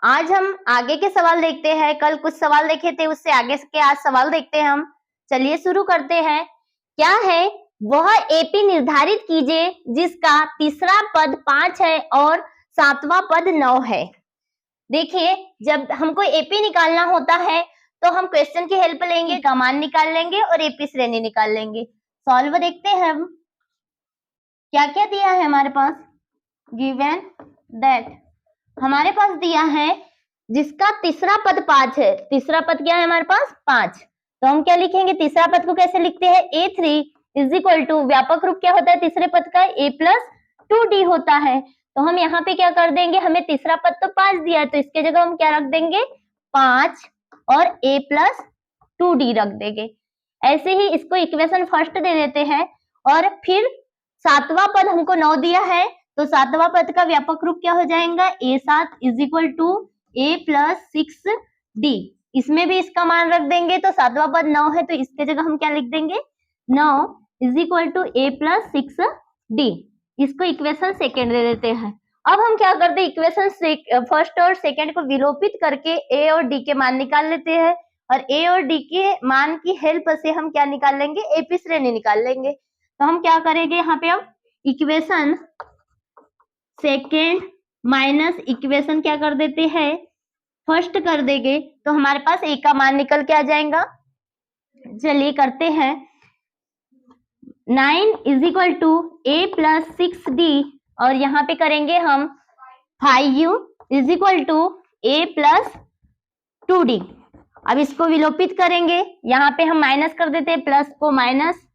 आज हम आगे के सवाल देखते हैं। कल कुछ सवाल देखे थे, उससे आगे के आज सवाल देखते हैं हम। चलिए शुरू करते हैं। क्या है वह एपी निर्धारित कीजिए जिसका तीसरा पद 5 है और सातवां पद 9 है। देखिए, जब हमको एपी निकालना होता है तो हम क्वेश्चन की हेल्प लेंगे, का मान निकाल लेंगे और एपी श्रेणी निकाल लेंगे। सॉल्व देखते हैं हम क्या क्या दिया है हमारे पास। गिवन दैट हमारे पास दिया है जिसका तीसरा पद 5 है। तीसरा पद क्या है हमारे पास? 5। तो हम क्या लिखेंगे? तीसरा पद को कैसे लिखते हैं? A3 इज इक्वल टू व्यापक रूप क्या होता है तीसरे पद का? A प्लस 2D होता है। तो हम यहाँ पे क्या कर देंगे, हमें तीसरा पद तो 5 दिया है तो इसके जगह हम क्या रख देंगे? 5 और A प्लस 2D रख देंगे। ऐसे ही इसको इक्वेशन फर्स्ट दे देते हैं और फिर सातवां पद हमको 9 दिया है तो सातवां पद का व्यापक रूप क्या हो जाएगा? A7 is equal to A plus 6D। इसमें भी इसका मान रख देंगे तो सातवां पद 9 है तो इसके जगह हम क्या लिख देंगे? 9 is equal to A plus 6D। इसको इक्वेशन सेकेंड दे देते हैं। अब हम क्या करते हैं? इक्वेशन फर्स्ट और सेकेंड को विलोपित करके A और D के मान निकाल लेते हैं और A और D के मान की हेल्प से हम क्या निकाल लेंगे? एपी श्रेणी निकाल लेंगे। तो हम क्या करेंगे यहाँ पे? अब इक्वेशन सेकेंड माइनस इक्वेशन क्या कर देते हैं? फर्स्ट कर देंगे तो हमारे पास ए का मान निकल के आ जाएगा। चलिए करते हैं। 9 is equal to A plus 6D और यहाँ पे करेंगे हम 5 is equal to A plus 2D। अब इसको विलोपित करेंगे, यहाँ पे हम माइनस कर देते हैं, प्लस को माइनस,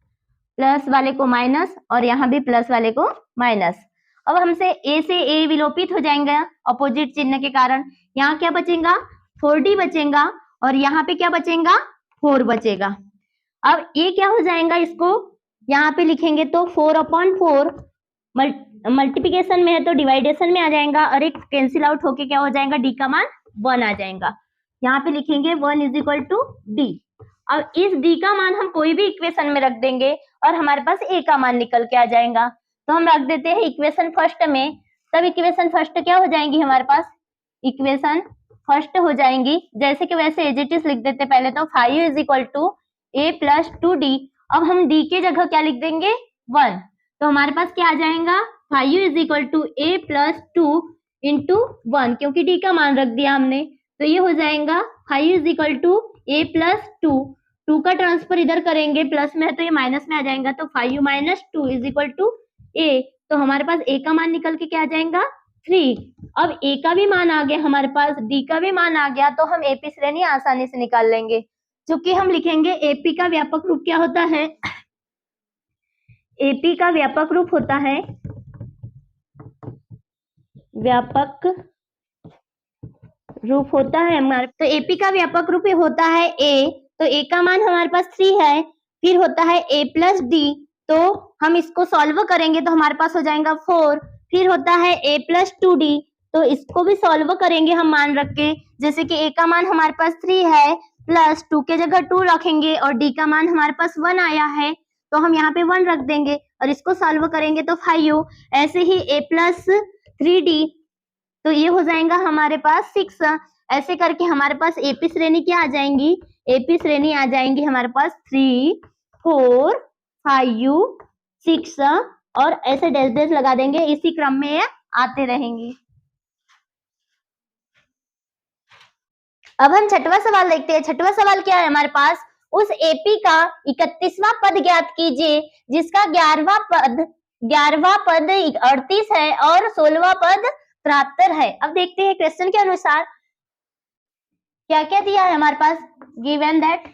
प्लस वाले को माइनस और यहाँ भी प्लस वाले को माइनस। अब हमसे A से A विलोपित हो जाएंगे अपोजिट चिन्ह के कारण। यहाँ क्या बचेगा? 4D बचेगा और यहाँ पे क्या बचेगा? 4 बचेगा। अब ये क्या हो जाएगा? इसको यहाँ पे लिखेंगे तो 4/4 मल्टीप्लिकेशन में है तो डिवाइडेशन में आ जाएगा और एक कैंसिल आउट होके क्या हो जाएगा? D का मान 1 आ जाएगा। यहाँ पे लिखेंगे 1 इज इक्वल टू D। अब इस D का मान हम कोई भी इक्वेशन में रख देंगे और हमारे पास A का मान निकल के आ जाएगा। तो हम रख देते हैं इक्वेशन फर्स्ट में। तब इक्वेशन फर्स्ट क्या हो जाएंगी हमारे पास? इक्वेशन फर्स्ट हो जाएंगी जैसे कि वैसे एज इट इज लिख देते पहले तो 5 is equal to A plus 2D। अब हम D के जगह क्या लिख देंगे? 1। तो हमारे पास क्या आ जाएगा? 5 is equal to A plus 2 into 1, क्योंकि D का मान रख दिया हमने तो ये हो जाएगा 5 is equal to A plus 2 का ट्रांसफर इधर करेंगे, प्लस में है तो ये माइनस में आ जाएगा तो 5 minus 2 is equal to A। तो हमारे पास A का मान निकल के क्या आ जाएगा? 3। अब A का भी मान आ गया हमारे पास, D का भी मान आ गया तो हम एपी श्रेणी आसानी से निकाल लेंगे। चूंकि हम लिखेंगे एपी का व्यापक रूप क्या होता है? एपी का व्यापक रूप होता है, व्यापक रूप होता है हमारे, तो एपी का व्यापक रूप होता है A। तो A का मान हमारे पास 3 है, फिर होता है A प्लस D। तो हम इसको सॉल्व करेंगे तो हमारे पास हो जाएगा 4। फिर होता है A प्लस 2D तो इसको भी सॉल्व करेंगे हम मान रख के, जैसे कि A का मान हमारे पास 3 है प्लस 2 के जगह 2 रखेंगे और D का मान हमारे पास 1 आया है तो हम यहाँ पे 1 रख देंगे और इसको सॉल्व करेंगे तो 5। ऐसे ही A प्लस 3D तो ये हो जाएगा हमारे पास 6। ऐसे करके हमारे पास एपी श्रेणी क्या आ जाएंगी? एपी श्रेणी आ जाएंगी हमारे पास 3, 4, 5, 6 और ऐसे डैश डैश लगा देंगे, इसी क्रम में ये आते रहेंगे। अब हम छठवां सवाल देखते हैं। छठवां सवाल क्या है हमारे पास? उस एपी का 31वां पद ज्ञात कीजिए जिसका 11वां पद 38 है और 16वां पद 73 है। अब देखते हैं क्वेश्चन के अनुसार क्या क्या दिया है हमारे पास। गिवन दैट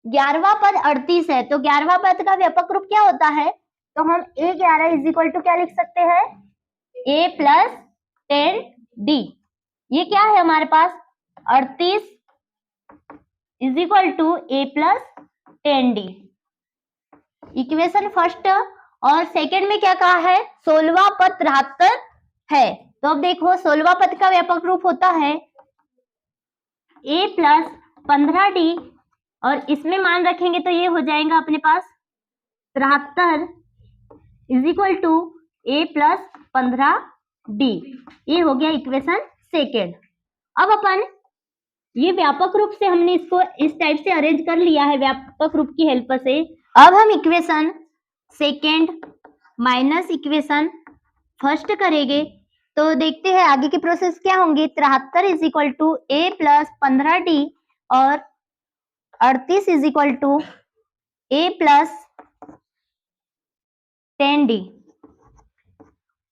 11वां पद 38 है तो 11वां पद का व्यापक रूप क्या होता है? तो हम A11 इज इक्वल टू क्या लिख सकते हैं? A plus 10D। ये क्या है हमारे पास? 38 is equal to A plus 10D। Equation first और सेकेंड में क्या कहा है? 16वां पद 73 है। तो अब देखो 16वां पद का व्यापक रूप होता है A प्लस 15D और इसमें मान रखेंगे तो ये हो जाएगा अपने पास 73 is equal to A plus 15 D. ये हो गया इक्वेशन सेकेंड। अब अपन ये व्यापक रूप से हमने इसको इस टाइप से अरेंज कर लिया है व्यापक रूप की हेल्प से। अब हम equation second minus equation first करेंगे तो देखते हैं आगे की प्रोसेस क्या होंगी। 73 is equal to A plus 15d और 38 is equal to A plus 10d।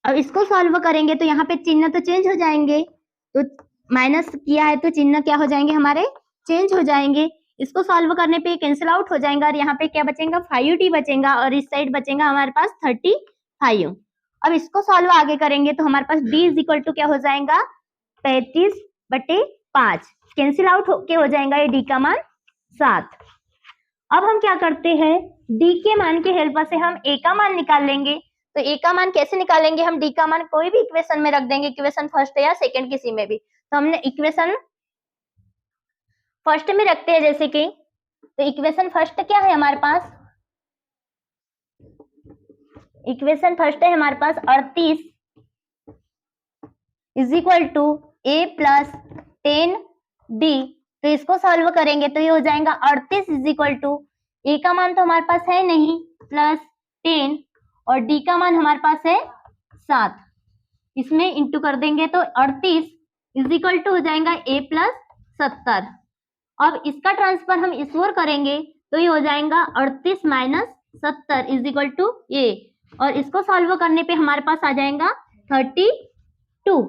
अब इसको सॉल्व करेंगे तो यहाँ पे चिन्ह तो चेंज हो जाएंगे, तो माइनस किया है तो चिन्ह क्या हो जाएंगे हमारे, चेंज हो जाएंगे। इसको सॉल्व करने पे कैंसिल आउट हो जाएगा और यहाँ पे क्या बचेगा, 5t बचेगा और इस साइड बचेगा हमारे पास 35। अब इसको सॉल्व आगे करेंगे तो हमारे पास d इज इक्वल टू क्या हो जाएगा, 35/5। कैंसिल आउट होके हो जाएगा ये d का मान 7। अब हम क्या करते हैं, d के मान की हेल्प से हम a का मान निकाल लेंगे। तो a का मान कैसे निकालेंगे, हम d का मान कोई भी इक्वेशन में रख देंगे, इक्वेशन फर्स्ट या सेकंड किसी में भी। तो हमने इक्वेशन फर्स्ट में रखते हैं जैसे कि, तो इक्वेशन फर्स्ट क्या है हमारे पास, इक्वेशन फर्स्ट है हमारे पास 38 is equal to A plus 10d। तो इसको सॉल्व करेंगे तो ये हो जाएगा 38 इज इक्वल टू, ए का मान तो हमारे पास है नहीं, प्लस 10 और d का मान हमारे पास है 7। इसमें इंटू कर देंगे तो 38 इज इक्वल टू हो जाएगा a प्लस 70। अब इसका ट्रांसफर हम इस ओर करेंगे तो ये हो जाएगा 38 minus 70 is equal to a, और इसको सॉल्व करने पे हमारे पास आ जाएगा 32।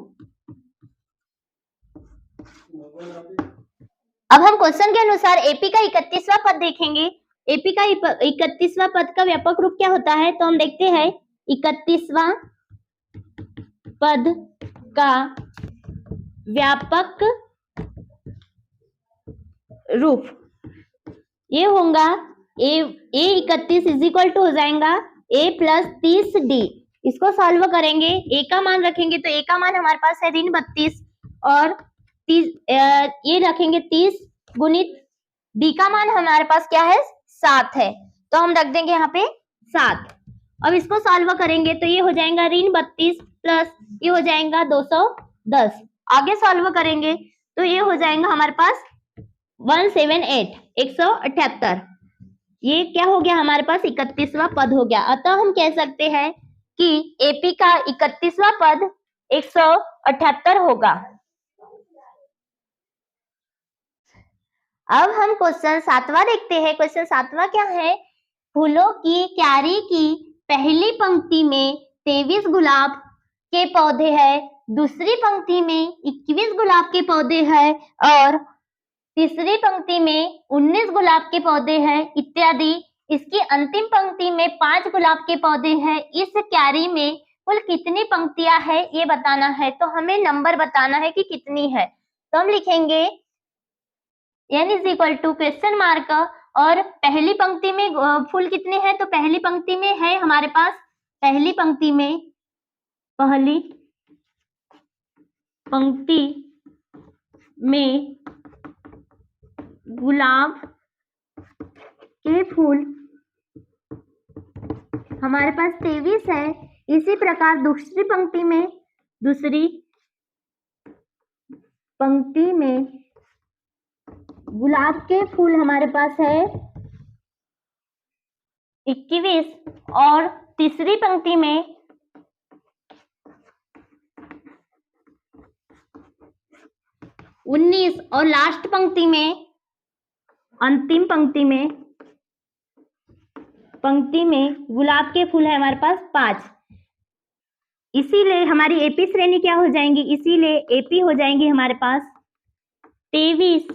अब हम क्वेश्चन के अनुसार एपी का 31वां पद देखेंगे। एपी का 31वां पद का व्यापक रूप क्या होता है, तो हम देखते हैं 31वां पद का व्यापक रूप ये होगा ए 31 इज इक्वल टू हो जाएगा a प्लस 30d। इसको सॉल्व करेंगे, a का मान रखेंगे तो a का मान हमारे पास है 32 और 30 ये रखेंगे 30 गुणित d का मान हमारे पास क्या है 7 है, तो हम रख देंगे यहाँ पे 7। अब इसको सॉल्व करेंगे तो ये हो जाएगा 32 प्लस ये हो जाएगा 210। आगे सॉल्व करेंगे तो ये हो जाएगा हमारे पास 178। ये क्या हो गया हमारे पास 31वां पद हो गया। अतः हम कह सकते हैं कि एपी का 31वां पद 178 होगा। अब हम क्वेश्चन 7वां देखते हैं। क्वेश्चन 7वां क्या है, फूलों की क्यारी की पहली पंक्ति में 23 गुलाब के पौधे हैं, दूसरी पंक्ति में 21 गुलाब के पौधे हैं और तीसरी पंक्ति में 19 गुलाब के पौधे हैं इत्यादि। इसकी अंतिम पंक्ति में 5 गुलाब के पौधे हैं। इस क्यारी में कुल कितनी पंक्तियां हैं ये बताना है, तो हमें नंबर बताना है कि कितनी है। तो हम लिखेंगे n is equal to question mark और पहली पंक्ति में फूल कितने हैं, तो पहली पंक्ति में है हमारे पास, पहली पंक्ति में गुलाब के फूल हमारे पास 23 है। इसी प्रकार दूसरी पंक्ति में गुलाब के फूल हमारे पास है 21 और तीसरी पंक्ति में 19 और लास्ट पंक्ति में अंतिम पंक्ति में गुलाब के फूल है हमारे पास 5। इसीलिए हमारी एपी श्रेणी क्या हो जाएंगी, इसीलिए एपी हो जाएंगी हमारे पास 23,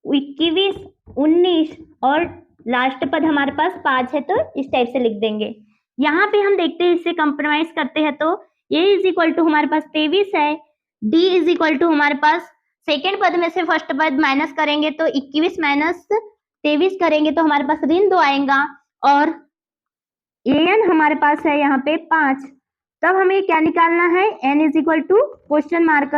21, 19 और लास्ट पद हमारे पास 5 है, तो इस टाइप से लिख देंगे। यहाँ पे हम देखते हैं इससे कंप्रोमाइज करते हैं तो ए इज इक्वल टू हमारे पास 23 है, डी इज इक्वल टू हमारे पास सेकेंड पद में से फर्स्ट पद माइनस करेंगे तो 21 माइनस 23 करेंगे तो हमारे पास ऋण 2 आएगा और an हमारे पास है यहाँ पे 5। तब हमें क्या निकालना है, n is equal to question mark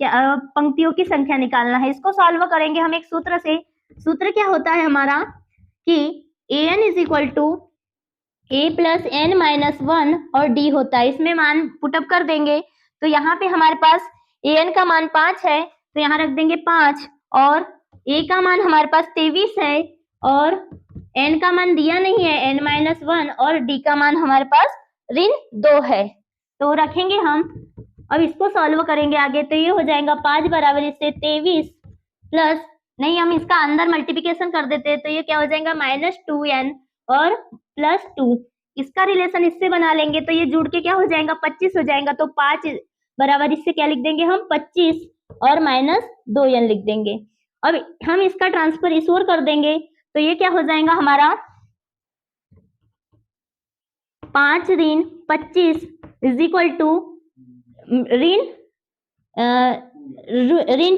पंक्तियों की संख्या निकालना है। इसको सॉल्व करेंगे हम एक सूत्र से। सूत्र क्या होता है हमारा कि an is equal to a plus n minus 1 और d होता है। इसमें मान पुटअप कर देंगे तो यहाँ पे हमारे पास an का मान 5 है, तो यहाँ रख देंगे 5, और a का मान हमारे पास 23 है, और n का मान दिया नहीं है, n-1, और d का मान हमारे पास ऋण 2 है। तो रखेंगे हम, अब इसको सॉल्व करेंगे आगे, तो ये हो जाएगा 5 बराबर इससे 23 प्लस, नहीं हम इसका अंदर मल्टीप्लिकेशन कर देते हैं, तो ये क्या हो जाएगा -2n और +2, इसका रिलेशन इससे बना लेंगे तो ये जुड़ के क्या हो जाएगा 25 हो जाएगा। तो 5 बराबर इससे क्या लिख देंगे हम 25 और -2n लिख देंगे। अब हम इसका ट्रांसफर इस ओर कर देंगे तो ये क्या हो जाएगा हमारा 5 ऋण 25 इज इक्वल टू ऋण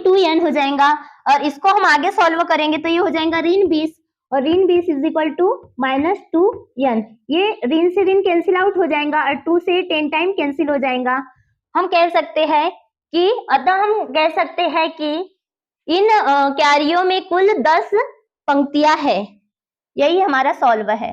2n हो जाएगा। और इसको हम आगे सॉल्व करेंगे तो ये हो जाएगा ऋण 20 और ऋण 20 इज इक्वल टू -2n। ये ऋण से ऋण कैंसिल आउट हो जाएगा और 2 से 10 टाइम कैंसिल हो जाएगा। हम कह सकते हैं कि इन कैरियों में कुल 10 पंक्तियां है। यही हमारा सॉल्व है।